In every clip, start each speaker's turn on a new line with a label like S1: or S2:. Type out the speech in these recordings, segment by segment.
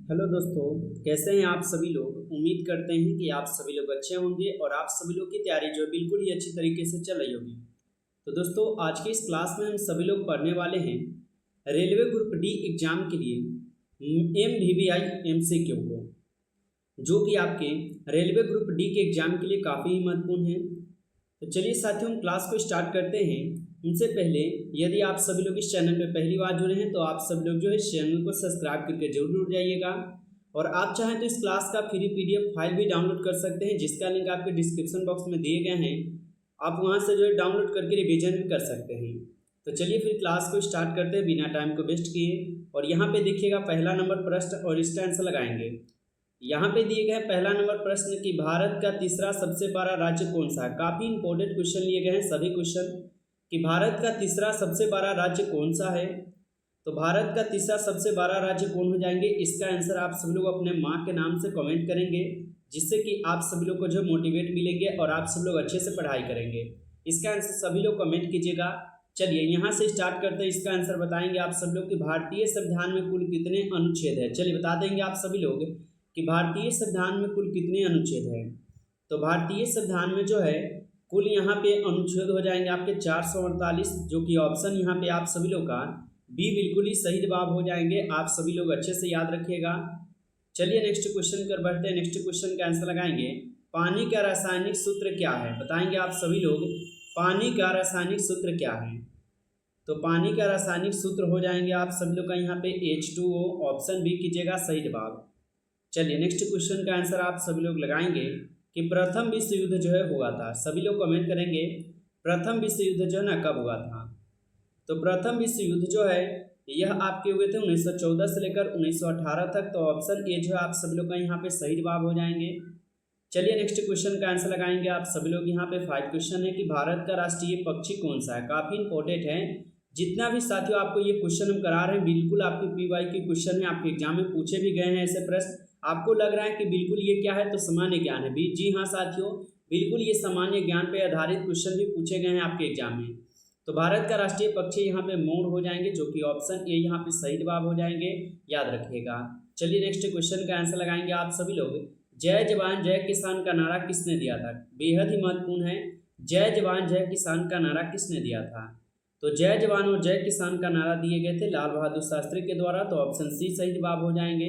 S1: Hello दोस्तों, कैसे हैं आप सभी लोग। उम्मीद करते हैं कि आप सभी लोग अच्छे होंगे और आप सभी लोग की तैयारी जो है बिल्कुल ही अच्छी तरीके से चल रही होगी। तो दोस्तों, आज की इस क्लास में हम सभी लोग पढ़ने वाले हैं रेलवे ग्रुप डी एग्जाम के लिए MVVI MCQ को, जो कि आपके रेलवे ग्रुप डी के एग्जाम के लिए काफ़ी ही महत्वपूर्ण है। तो चलिए साथियों, हम क्लास को स्टार्ट करते हैं। उनसे पहले यदि आप सभी लोग इस चैनल पर पहली बार जुड़े हैं तो आप सभी लोग जो है इस चैनल को सब्सक्राइब करके जरूर जुड़ जाइएगा। और आप चाहें तो इस क्लास का फ्री PDF फाइल भी डाउनलोड कर सकते हैं, जिसका लिंक आपके डिस्क्रिप्शन बॉक्स में दिए गए हैं। आप वहां से जो है डाउनलोड करके रिवीजन भी कर सकते हैं। तो चलिए फिर क्लास को स्टार्ट करते हैं बिना टाइम को वेस्ट किए। और यहाँ पे देखिएगा पहला नंबर प्रश्न और इसका आंसर लगाएंगे। यहाँ पे दिए गए पहला नंबर प्रश्न कि भारत का तीसरा सबसे बड़ा राज्य कौन सा है। काफी इंपॉर्टेंट क्वेश्चन लिए गए हैं सभी क्वेश्चन कि भारत का तीसरा सबसे बड़ा राज्य कौन सा है। तो भारत का तीसरा सबसे बड़ा राज्य कौन हो जाएंगे, इसका आंसर आप सभी लोग अपने माँ के नाम से कमेंट करेंगे, जिससे कि आप सभी लोग को जो मोटिवेट मिलेंगे और आप सब लोग अच्छे से पढ़ाई करेंगे। इसका आंसर सभी लोग कमेंट कीजिएगा। चलिए यहाँ से स्टार्ट करते हैं। इसका आंसर बताएंगे आप सब लोग कि भारतीय संविधान में कुल कितने अनुच्छेद है। चलिए बता देंगे आप सभी लोग कि भारतीय संविधान में कुल कितने अनुच्छेद हैं। तो भारतीय संविधान में जो है कुल यहाँ पे अनुच्छेद हो जाएंगे आपके 448, जो कि ऑप्शन यहाँ पे आप सभी लोग का बी बिल्कुल ही सही जवाब हो जाएंगे। आप सभी लोग अच्छे से याद रखिएगा। चलिए नेक्स्ट क्वेश्चन कर बढ़ते हैं। नेक्स्ट क्वेश्चन का आंसर लगाएंगे पानी का रासायनिक सूत्र क्या है। बताएंगे आप सभी लोग पानी का रासायनिक सूत्र क्या है। तो पानी का रासायनिक सूत्र हो जाएंगे आप सभी लोग का यहाँ पे H2O। ऑप्शन बी कीजिएगा सही जवाब। चलिए नेक्स्ट क्वेश्चन का आंसर आप सभी लोग लगाएंगे कि प्रथम विश्व युद्ध जो है हुआ था। सभी लोग कमेंट करेंगे प्रथम विश्व युद्ध जो है ना कब हुआ था। तो प्रथम विश्व युद्ध जो है यह आपके हुए थे 1914 से लेकर 1918 तक। तो ऑप्शन ए जो है आप सभी लोग का यहाँ पे सही जवाब हो जाएंगे। चलिए नेक्स्ट क्वेश्चन का आंसर लगाएंगे आप सभी लोग। यहाँ पे 5 क्वेश्चन है कि भारत का राष्ट्रीय पक्षी कौन सा है। काफी इंपॉर्टेंट है। जितना भी साथियों आपको ये क्वेश्चन हम करा रहे हैं बिल्कुल आपके PY के क्वेश्चन है, आपके एग्जाम में पूछे भी गए हैं ऐसे प्रश्न। आपको लग रहा है कि बिल्कुल ये क्या है, तो सामान्य ज्ञान है। जी हाँ साथियों, बिल्कुल ये सामान्य ज्ञान पे आधारित क्वेश्चन भी पूछे गए हैं आपके एग्जाम में। तो भारत का राष्ट्रीय पक्षी यहाँ पे मोर हो जाएंगे, जो कि ऑप्शन ए यहाँ पे सही जवाब हो जाएंगे, याद रखिएगा। चलिए नेक्स्ट क्वेश्चन का आंसर लगाएंगे आप सभी लोग। जय जवान जय किसान का नारा किसने दिया था। बेहद ही महत्वपूर्ण है। जय जवान जय किसान का नारा किसने दिया था। तो जय जवान और जय किसान का नारा दिए गए थे लाल बहादुर शास्त्री के द्वारा। तो ऑप्शन सी सही जवाब हो जाएंगे।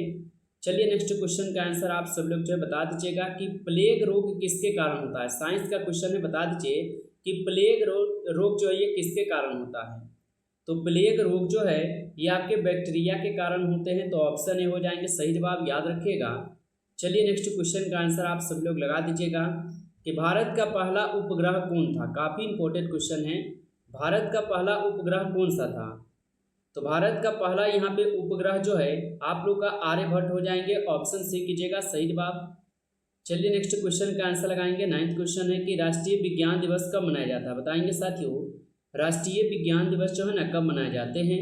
S1: चलिए नेक्स्ट क्वेश्चन का आंसर आप सब लोग जो है बता दीजिएगा कि प्लेग रोग किसके कारण होता है। साइंस का क्वेश्चन है, बता दीजिए कि प्लेग रोग जो है ये किसके कारण होता है। तो प्लेग रोग जो है ये आपके बैक्टीरिया के कारण होते हैं। तो ऑप्शन ए हो जाएंगे सही जवाब, याद रखिएगा। चलिए नेक्स्ट क्वेश्चन का आंसर आप सब लोग लगा दीजिएगा कि भारत का पहला उपग्रह कौन था। काफी इंपॉर्टेंट क्वेश्चन है। भारत का पहला उपग्रह कौन सा था। तो भारत का पहला यहाँ पे उपग्रह जो है आप लोग का आर्यभट्ट हो जाएंगे। ऑप्शन सी कीजिएगा सही जवाब। चलिए नेक्स्ट क्वेश्चन का आंसर लगाएंगे। 9th क्वेश्चन है कि राष्ट्रीय विज्ञान दिवस कब मनाया जाता है। बताएंगे साथियों राष्ट्रीय विज्ञान दिवस जो है ना कब मनाए जाते हैं।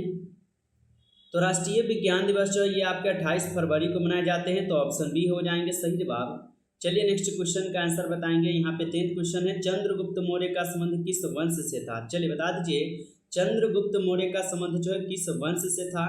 S1: तो राष्ट्रीय विज्ञान दिवस जो है ये आपके 28 फरवरी को मनाए जाते हैं। तो ऑप्शन बी हो जाएंगे सही जवाब। चलिए नेक्स्ट क्वेश्चन का आंसर बताएंगे। यहाँ पे 10th क्वेश्चन है चंद्रगुप्त मौर्य का संबंध किस वंश से था। चलिए बता दीजिए चंद्रगुप्त मौर्य का संबंध जो है किस वंश से था।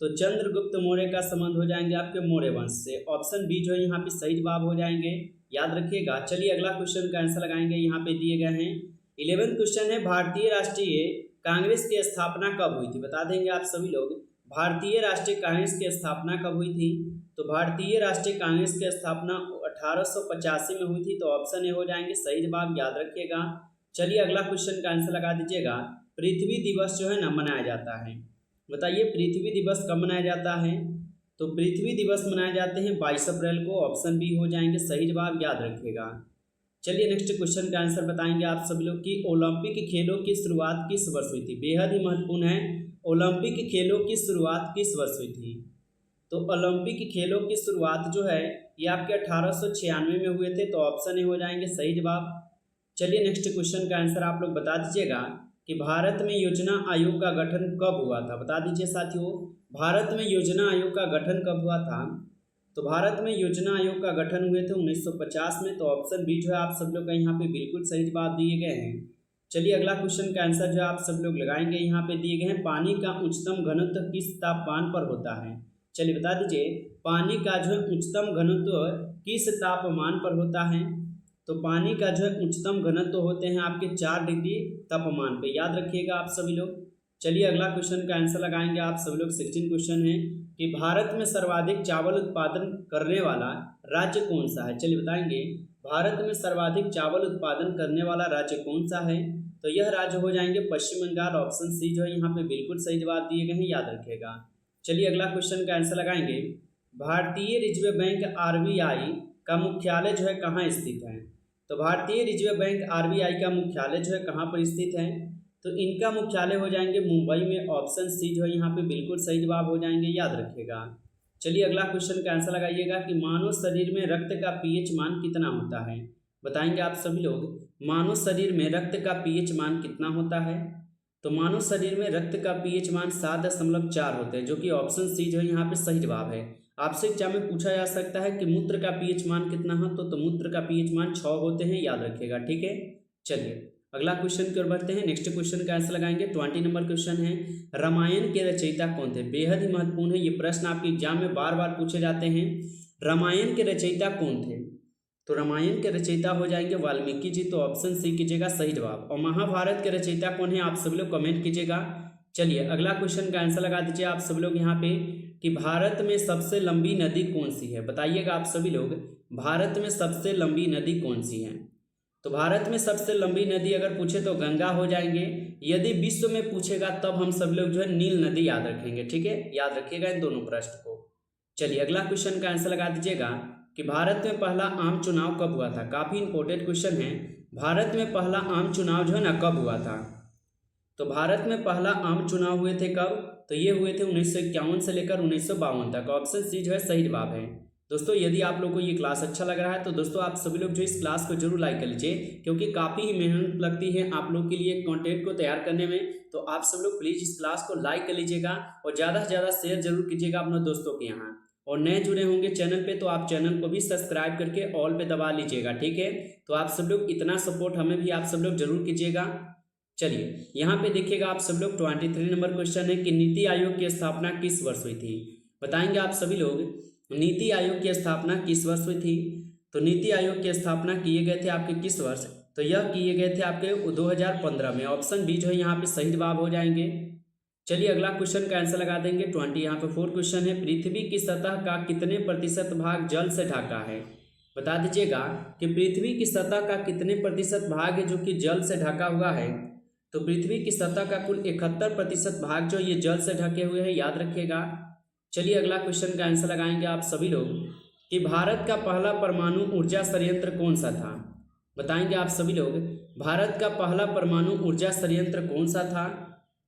S1: तो चंद्रगुप्त मौर्य का संबंध हो जाएंगे आपके मौर्य वंश से। ऑप्शन बी जो है यहाँ पे सही जवाब हो जाएंगे, याद रखिएगा। चलिए अगला क्वेश्चन का आंसर लगाएंगे। यहाँ पे दिए गए हैं 11th क्वेश्चन है भारतीय राष्ट्रीय कांग्रेस की स्थापना कब हुई थी। बता देंगे आप सभी लोग भारतीय राष्ट्रीय कांग्रेस की स्थापना कब हुई थी। तो भारतीय राष्ट्रीय कांग्रेस की स्थापना 1885 में हुई थी। तो ऑप्शन ए हो जाएंगे सही जवाब, याद रखिएगा। चलिए अगला क्वेश्चन का आंसर लगा दीजिएगा। पृथ्वी दिवस जो है ना मनाया जाता है। बताइए पृथ्वी दिवस कब मनाया जाता है। तो पृथ्वी दिवस मनाए जाते हैं 22 अप्रैल को। ऑप्शन बी हो जाएंगे सही जवाब, याद रखिएगा। चलिए नेक्स्ट क्वेश्चन का आंसर बताएंगे आप सभी लोग कि ओलंपिक खेलों की शुरुआत किस वर्ष हुई थी। बेहद ही महत्वपूर्ण है। ओलंपिक खेलों की शुरुआत किस वर्ष हुई थी। तो ओलंपिक खेलों की शुरुआत जो है ये आपके 1896 में हुए थे। तो ऑप्शन ए हो जाएंगे सही जवाब। चलिए नेक्स्ट क्वेश्चन का आंसर आप लोग बता दीजिएगा कि भारत में योजना आयोग का गठन कब हुआ था। बता दीजिए साथियों भारत में योजना आयोग का गठन कब हुआ था। तो भारत में योजना आयोग का गठन हुए थे 1950 में। तो ऑप्शन बी जो है आप सब लोग का यहाँ पे बिल्कुल सही जवाब दिए गए हैं। चलिए अगला क्वेश्चन का आंसर जो आप सब लोग लगाएंगे। यहाँ पे दिए गए हैं पानी का उच्चतम घनत्व किस तापमान पर होता है। चलिए बता दीजिए पानी का जो है उच्चतम घनत्व किस तापमान पर होता है। तो पानी का जो है उच्चतम घनत्व होते हैं आपके 4 डिग्री तापमान पे, याद रखिएगा आप सभी लोग। चलिए अगला क्वेश्चन का आंसर लगाएंगे आप सभी लोग। 16 क्वेश्चन है कि भारत में सर्वाधिक चावल उत्पादन करने वाला राज्य कौन सा है। चलिए बताएंगे भारत में सर्वाधिक चावल उत्पादन करने वाला राज्य कौन सा है। तो यह राज्य हो जाएंगे पश्चिम बंगाल। ऑप्शन सी जो है यहाँ पे बिल्कुल सही जवाब दिए गए हैं, याद रखिएगा। चलिए अगला क्वेश्चन का आंसर लगाएंगे भारतीय रिजर्व बैंक आरबीआई का मुख्यालय जो है कहाँ स्थित है। तो भारतीय रिजर्व बैंक आरबीआई का मुख्यालय जो है कहाँ पर स्थित है। तो इनका मुख्यालय हो जाएंगे मुंबई में। ऑप्शन सी जो है यहाँ पे बिल्कुल सही जवाब हो जाएंगे, याद रखिएगा। चलिए अगला क्वेश्चन का आंसर लगाइएगा कि मानव शरीर में रक्त का पीएच मान कितना होता है। बताएंगे आप सभी लोग मानव शरीर में रक्त का पीएच मान कितना होता है। तो मानव शरीर में रक्त का पीएच मान 7.4 होते हैं, जो कि ऑप्शन सी जो है यहाँ पे सही जवाब है। आपसे एग्जाम में पूछा जा सकता है कि मूत्र का पीएच मान कितना है। तो मूत्र का पीएच मान 6 होते हैं, याद रखिएगा, ठीक है। चलिए अगला क्वेश्चन की ओर बढ़ते हैं। नेक्स्ट क्वेश्चन का आंसर लगाएंगे। 20 नंबर क्वेश्चन है रामायण के रचयिता कौन थे। बेहद ही महत्वपूर्ण है, ये प्रश्न आपके एग्जाम में बार बार पूछे जाते हैं। रामायण के रचयिता कौन थे। तो रामायण के रचयिता हो जाएंगे वाल्मीकि जी। तो ऑप्शन सी कीजिएगा सही जवाब। और महाभारत के रचयिता कौन है आप सभी लोग कमेंट कीजिएगा। चलिए अगला क्वेश्चन का आंसर लगा दीजिए आप सभी लोग यहाँ पे कि भारत में सबसे लंबी नदी कौन सी है। बताइएगा आप सभी लोग भारत में सबसे लंबी नदी कौन सी है। तो भारत में सबसे लंबी नदी अगर पूछे तो गंगा हो जाएंगे। यदि विश्व में पूछेगा तब हम सब लोग जो है नील नदी याद रखेंगे, ठीक है, याद रखिएगा इन दोनों प्रश्न को। चलिए अगला क्वेश्चन का आंसर लगा दीजिएगा कि भारत में पहला आम चुनाव कब हुआ था। काफी इंपॉर्टेंट क्वेश्चन है। भारत में पहला आम चुनाव जो है ना कब हुआ था। तो भारत में पहला आम चुनाव हुए थे कब। तो ये हुए थे 1951 से लेकर 1952 तक। ऑप्शन सी जो है सही जवाब है। दोस्तों यदि आप लोगों को ये क्लास अच्छा लग रहा है तो दोस्तों आप सभी लोग जो इस क्लास को जरूर लाइक कर लीजिए, क्योंकि काफ़ी ही मेहनत लगती है आप लोग के लिए कंटेंट को तैयार करने में। तो आप सब लोग प्लीज़ इस क्लास को लाइक कर लीजिएगा और ज़्यादा से ज़्यादा शेयर जरूर कीजिएगा अपने दोस्तों के यहाँ। और नए जुड़े होंगे चैनल पे तो आप चैनल को भी सब्सक्राइब करके ऑल पे दबा लीजिएगा, ठीक है। तो आप सब लोग इतना सपोर्ट हमें भी आप सब लोग जरूर कीजिएगा। चलिए यहाँ पे देखिएगा आप सब लोग 23 नंबर क्वेश्चन है कि नीति आयोग की स्थापना किस वर्ष हुई थी। बताएंगे आप सभी लोग नीति आयोग की स्थापना किस वर्ष हुई थी। तो नीति आयोग की स्थापना किए गए थे आपके किस वर्ष। तो यह किए गए थे आपके 2015 में। ऑप्शन बी जो है यहाँ पे सही जवाब हो जाएंगे। चलिए अगला क्वेश्चन का आंसर लगा देंगे। 20 यहाँ पे 4 क्वेश्चन है पृथ्वी की सतह का कितने प्रतिशत भाग जल से ढका है। बता दीजिएगा कि पृथ्वी की सतह का कितने प्रतिशत भाग है जो कि जल से ढका हुआ है। तो पृथ्वी की सतह का कुल 71% भाग जो ये जल से ढके हुए हैं, याद रखिएगा। चलिए अगला क्वेश्चन का आंसर लगाएंगे आप सभी लोग कि भारत का पहला परमाणु ऊर्जा संयंत्र कौन सा था। बताएंगे आप सभी लोग भारत का पहला परमाणु ऊर्जा संयंत्र कौन सा था।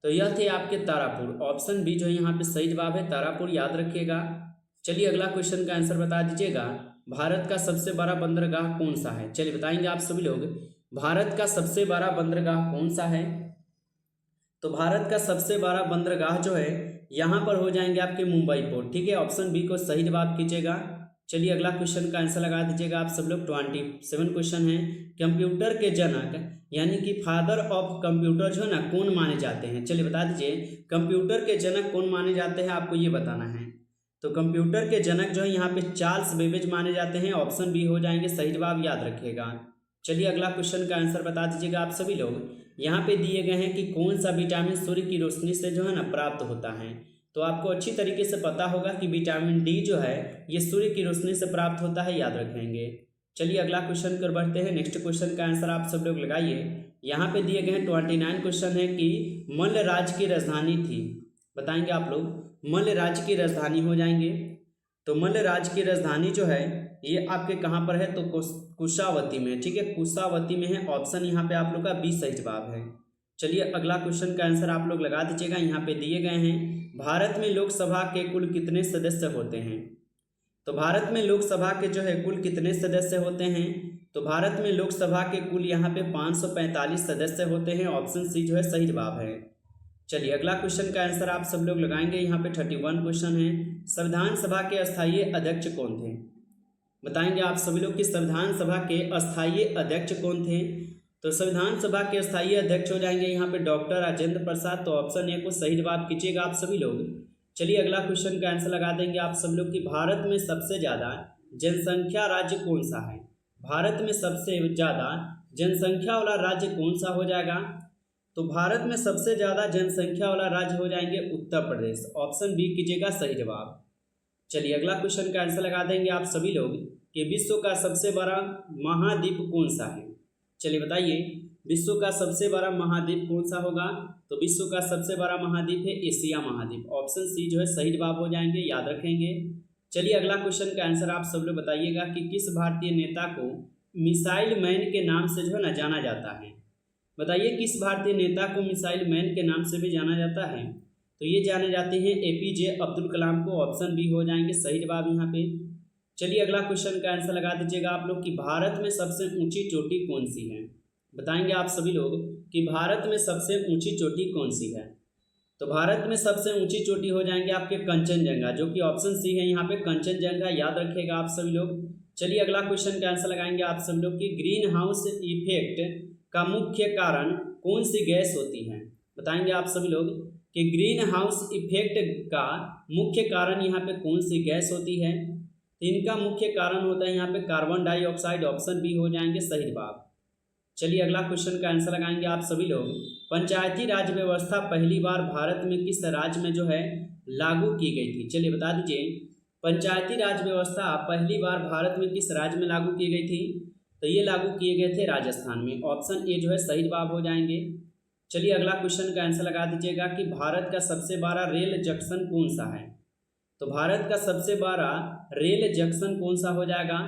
S1: तो यह थे आपके तारापुर। ऑप्शन बी जो है यहाँ पे सही जवाब है, तारापुर, याद रखिएगा। चलिए अगला क्वेश्चन का आंसर बता दीजिएगा भारत का सबसे बड़ा बंदरगाह कौन सा है। चलिए बताएंगे आप सभी लोग भारत का सबसे बड़ा बंदरगाह कौन सा है। तो भारत का सबसे बड़ा बंदरगाह जो है यहाँ पर हो जाएंगे आपके मुंबई पोर्ट, ठीक है। ऑप्शन बी को सही जवाब कीजिएगा। चलिए अगला क्वेश्चन का आंसर लगा दीजिएगा आप सब लोग। 27 क्वेश्चन है कंप्यूटर के जनक यानी कि फादर ऑफ कंप्यूटर जो है ना कौन माने जाते हैं। चलिए बता दीजिए कंप्यूटर के जनक कौन माने जाते हैं, आपको ये बताना है। तो कंप्यूटर के जनक जो है यहाँ पे चार्ल्स बेबेज माने जाते हैं। ऑप्शन बी हो जाएंगे सही जवाब, याद रखिएगा। चलिए अगला क्वेश्चन का आंसर बता दीजिएगा आप सभी लोग। यहाँ पे दिए गए हैं कि कौन सा विटामिन सूर्य की रोशनी से जो है ना प्राप्त होता है। तो आपको अच्छी तरीके से पता होगा कि विटामिन डी जो है ये सूर्य की रोशनी से प्राप्त होता है, याद रखेंगे। चलिए अगला क्वेश्चन कर बढ़ते हैं। नेक्स्ट क्वेश्चन का आंसर आप सब लोग लगाइए। यहाँ पे दिए गए हैं 29 क्वेश्चन है कि मल्ल राज्य की राजधानी थी। बताएंगे आप लोग मल्ल राज्य की राजधानी हो जाएंगे। तो मल्ल राज्य की राजधानी जो है ये आपके कहाँ पर है। तो कुशावती में, ठीक है, कुशावती में है। ऑप्शन यहाँ पे आप लोग का बी सही जवाब है। चलिए अगला क्वेश्चन का आंसर आप लोग लगा दीजिएगा। यहाँ पे दिए गए हैं भारत में लोकसभा के कुल कितने सदस्य होते हैं। तो भारत में लोकसभा के जो है कुल कितने सदस्य होते हैं। तो भारत में लोकसभा के कुल यहाँ पे 545 सदस्य होते हैं। ऑप्शन सी जो है सही जवाब है। चलिए अगला क्वेश्चन का आंसर आप सब लोग लगाएंगे। यहाँ पे 31 क्वेश्चन है संविधान सभा के अस्थायी अध्यक्ष कौन थे। बताएंगे आप सभी लोग कि संविधान सभा के अस्थायी अध्यक्ष कौन थे। तो संविधान सभा के अस्थायी अध्यक्ष हो जाएंगे यहाँ पे डॉक्टर राजेंद्र प्रसाद। तो ऑप्शन ए को सही जवाब कीजिएगा आप सभी लोग। चलिए अगला क्वेश्चन का आंसर लगा देंगे आप सब लोग कि भारत में सबसे ज़्यादा जनसंख्या राज्य कौन सा है। भारत में सबसे ज़्यादा जनसंख्या वाला राज्य कौन सा हो जाएगा। तो भारत में सबसे ज़्यादा जनसंख्या वाला राज्य हो जाएंगे उत्तर प्रदेश। ऑप्शन बी कीजिएगा सही जवाब। चलिए अगला क्वेश्चन का आंसर लगा देंगे आप सभी लोग कि विश्व का सबसे बड़ा महाद्वीप कौन सा है। चलिए बताइए विश्व का सबसे बड़ा महाद्वीप कौन सा होगा। तो विश्व का सबसे बड़ा महाद्वीप है एशिया महाद्वीप। ऑप्शन सी जो है सही जवाब हो जाएंगे, याद रखेंगे। चलिए अगला क्वेश्चन का आंसर आप सब लोग बताइएगा कि किस भारतीय नेता को मिसाइल मैन के नाम से जो है ना जाना जाता है। बताइए किस भारतीय नेता को मिसाइल मैन के नाम से भी जाना जाता है। तो ये जाने जाते हैं एपीजे अब्दुल कलाम को। ऑप्शन बी हो जाएंगे सही जवाब यहाँ पे। चलिए अगला क्वेश्चन का आंसर लगा दीजिएगा आप लोग कि भारत में सबसे ऊंची चोटी कौन सी है। बताएंगे आप सभी लोग कि भारत में सबसे ऊंची चोटी कौन सी है। तो भारत में सबसे ऊंची चोटी हो जाएंगे आपके कंचनजंगा, जो कि ऑप्शन सी है यहाँ पे कंचनजंगा, याद रखिएगा आप सभी लोग। चलिए अगला क्वेश्चन का आंसर लगाएंगे आप सब लोग कि ग्रीन हाउस इफेक्ट का मुख्य कारण कौन सी गैस होती है। बताएंगे आप सभी लोग कि ग्रीन हाउस इफेक्ट का मुख्य कारण यहाँ पे कौन सी गैस होती है। तो इनका मुख्य कारण होता है यहाँ पे कार्बन डाइऑक्साइड। ऑप्शन बी हो जाएंगे सही जवाब। चलिए अगला क्वेश्चन का आंसर लगाएंगे आप सभी लोग। पंचायती राज व्यवस्था पहली बार भारत में किस राज्य में जो है लागू की गई थी। चलिए बता दीजिए पंचायती राज व्यवस्था पहली बार भारत में किस राज्य में लागू की गई थी। तो ये लागू किए गए थे राजस्थान में। ऑप्शन ए जो है सही जवाब हो जाएंगे। चलिए अगला क्वेश्चन का आंसर लगा दीजिएगा कि भारत का सबसे बड़ा रेल जंक्शन कौन सा है। तो भारत का सबसे बड़ा रेल जंक्शन कौन सा हो जाएगा।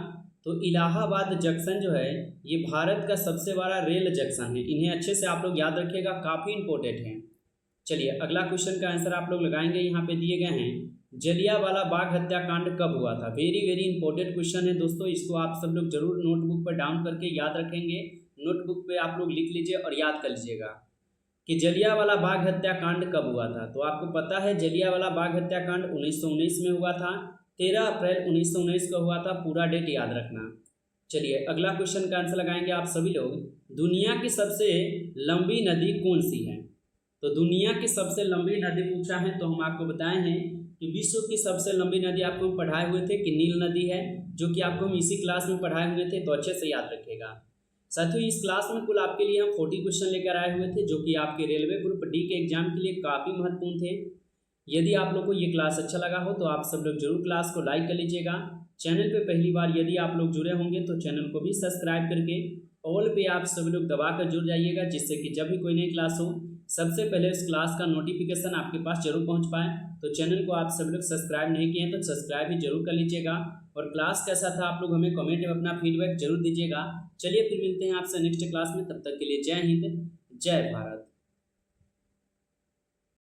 S1: तो इलाहाबाद जंक्शन जो है ये भारत का सबसे बड़ा रेल जंक्शन है। इन्हें अच्छे से आप लोग याद रखिएगा, काफ़ी इंपॉर्टेंट है। चलिए अगला क्वेश्चन का आंसर आप लोग लगाएंगे, यहाँ पे दिए गए हैं जलियांवाला बाग हत्याकांड कब हुआ था। वेरी वेरी इंपॉर्टेंट क्वेश्चन है दोस्तों, इसको आप सब लोग जरूर नोटबुक पर डाउन करके याद रखेंगे। नोटबुक पे आप लोग लिख लीजिए और याद कर लीजिएगा कि जलियांवाला बाग हत्याकांड कब हुआ था। तो आपको पता है जलियांवाला बाग हत्याकांड 1919 में हुआ था। 13 अप्रैल 1919 को हुआ था, पूरा डेट याद रखना। चलिए अगला क्वेश्चन का आंसर लगाएंगे आप सभी लोग। दुनिया की सबसे लंबी नदी कौन सी है। तो दुनिया की सबसे लंबी नदी पूछा है तो हम आपको बताए हैं कि विश्व की सबसे लंबी नदी आपको हम पढ़ाए हुए थे कि नील नदी है, जो कि आपको हम इसी क्लास में पढ़ाए हुए थे, तो अच्छे से याद रखिएगा। साथियों इस क्लास में कुल आपके लिए हम 40 क्वेश्चन लेकर आए हुए थे, जो कि आपके रेलवे ग्रुप डी के एग्जाम के लिए काफ़ी महत्वपूर्ण थे। यदि आप लोग को ये क्लास अच्छा लगा हो तो आप सब लोग जरूर क्लास को लाइक कर लीजिएगा। चैनल पे पहली बार यदि आप लोग जुड़े होंगे तो चैनल को भी सब्सक्राइब करके ऑल पे आप सभी लोग दबा कर जुड़ जाइएगा, जिससे कि जब भी कोई नई क्लास हो सबसे पहले उस क्लास का नोटिफिकेशन आपके पास जरूर पहुंच पाए। तो चैनल को आप सभी लोग सब्सक्राइब नहीं किए हैं तो सब्सक्राइब भी जरूर कर लीजिएगा। और क्लास कैसा था आप लोग हमें कमेंट में अपना फीडबैक जरूर दीजिएगा। चलिए फिर मिलते हैं आपसे नेक्स्ट क्लास में, तब तक के लिए जय हिंद जय भारत।